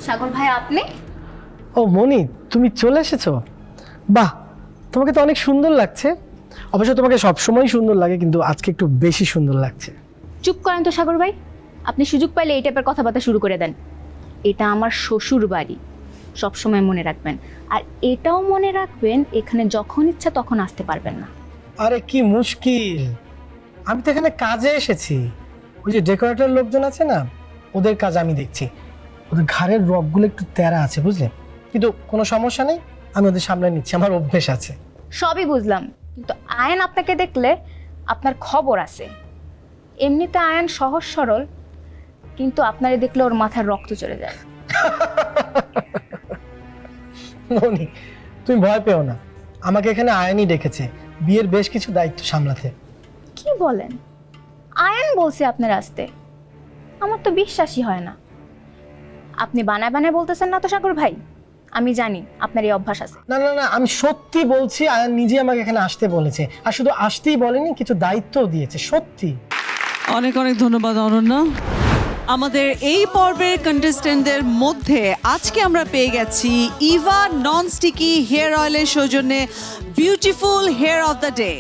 সাগর ভাই আপনি? ও মনি, তুমি চলে এসেছো? বাহ, তোমাকে তো অনেক সুন্দর লাগছে। অবশ্য তোমাকে সবসময় সুন্দর লাগে, কিন্তু আজকে একটু বেশি সুন্দর লাগছে। চুপ করেন তো সাগর ভাই, আপনি সুযোগ পাইলে এই টাইপের কথাবার্তা শুরু করে দেন। এটা আমার শ্বশুর বাড়ি, সবসময় মনে রাখবেন। আর এটাও মনে রাখবেন, এখানে যখন ইচ্ছা তখন আসতে পারবেন না। আরে কি মুশকিল, আমি তো এখানে কাজে এসেছি। ওই যে ডেকোরেটর লোকজন আছে না, ওদের কাজ আমি দেখছি। ওদের ঘাড়ের রগগুলো একটু তেরা আছে, বুঝলে? কিন্তু কোনো সমস্যা নেই, আমি ওদের সামলে নিচ্ছি, আমার অভ্যেস আছে। সবই বুঝলাম, কিন্তু আয়ান আপনাকে দেখলে আপনার খবর আছে। এমনিতে আয়ান সহজ সরল, কিন্তু আপনারে দেখলে ওর মাথার রক্ত চলে যায়। মনি, তুমি ভয় পেও না, আমাকে এখানে আয়ানই ডেকেছে বিয়ের বেশ কিছু দায়িত্ব সামলাতে। কি বলেন? আয়ান বলছে আপনার আসতে? আমার তো বিশ্বাসই হয় না। আপনি বানায় বানায় বলতেছেন না তো সাগর ভাই? আমি জানি আপনার এই অভ্যাস আছে। না না না, আমি সত্যি বলছি, আয়ান নিজে আমাকে এখানে আসতে বলেছে। আর শুধু আসতেই বলেনি, কিছু দায়িত্বও দিয়েছে, সত্যি। অনেক অনেক ধন্যবাদ অনন্যা। আমাদের এই পর্বের কন্টেস্টেন্টদের মধ্যে আজকে আমরা পেয়ে গেছি ইভা নন স্টিকি হেয়ার অয়েলের সৌজন্যে beautiful hair of the day.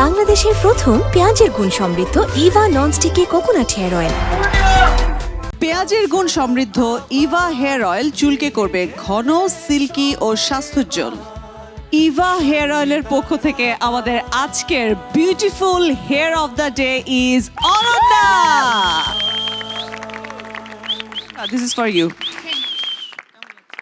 বাংলাদেশের প্রথম পেঁয়াজের গুণ সমৃদ্ধ Eva nonsticky coconut hair oil. পেঁয়াজের গুণ সমৃদ্ধ ইভা হেয়ার অয়েল চুলকে করবে ঘন, সিল্কি ও স্বাস্থ্যোজ্জ্বল। ইভা হেয়ার অয়েলের পক্ষ থেকে আমাদের আজকের beautiful hair of the day is Ananya. This is for you.